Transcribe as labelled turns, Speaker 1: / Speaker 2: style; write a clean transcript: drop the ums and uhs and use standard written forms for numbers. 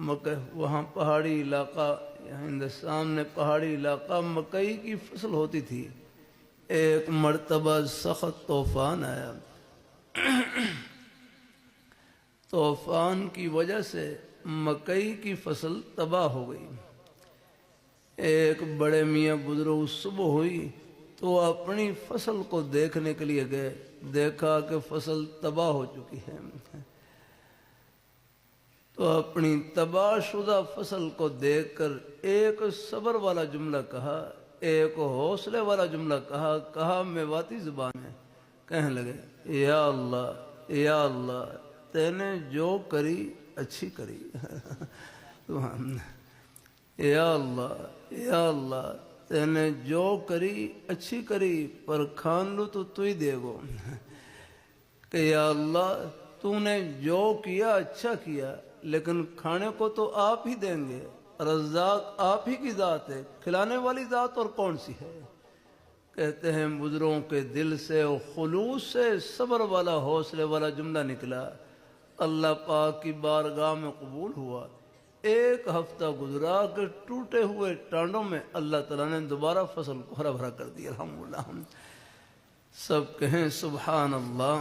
Speaker 1: مکہ وہاں پہاڑی علاقہ، ہندوستان میں پہاڑی علاقہ، مکئی کی فصل ہوتی تھی۔ ایک مرتبہ سخت طوفان آیا، طوفان کی وجہ سے مکئی کی فصل تباہ ہو گئی۔ ایک بڑے میاں بزرگ صبح ہوئی تو اپنی فصل کو دیکھنے کے لیے گئے، دیکھا کہ فصل تباہ ہو چکی ہے، تو اپنی تباہ شدہ فصل کو دیکھ کر ایک صبر والا جملہ کہا، ایک حوصلے والا جملہ کہا میواتی زبان میں، کہنے لگے یا اللہ یا اللہ تے نے جو کری اچھی کری یا اللہ تے نے جو کری اچھی کری، پر کھان لو تو ہی دے گو، کہ یا اللہ تو نے جو کیا اچھا کیا، لیکن کھانے کو تو آپ ہی دیں گے، رزاق آپ ہی کی ذات ہے، کھلانے والی ذات اور کون سی ہے؟ کہتے ہیں بزرگوں کے دل سے اور خلوص سے صبر والا حوصلے والا جملہ نکلا، اللہ پاک کی بارگاہ میں قبول ہوا۔ ایک ہفتہ گزرا کہ ٹوٹے ہوئے ٹانڈوں میں اللہ تعالیٰ نے دوبارہ فصل کو ہرا بھرا کر دیا۔ الحمدللہ، سب کہیں سبحان اللہ۔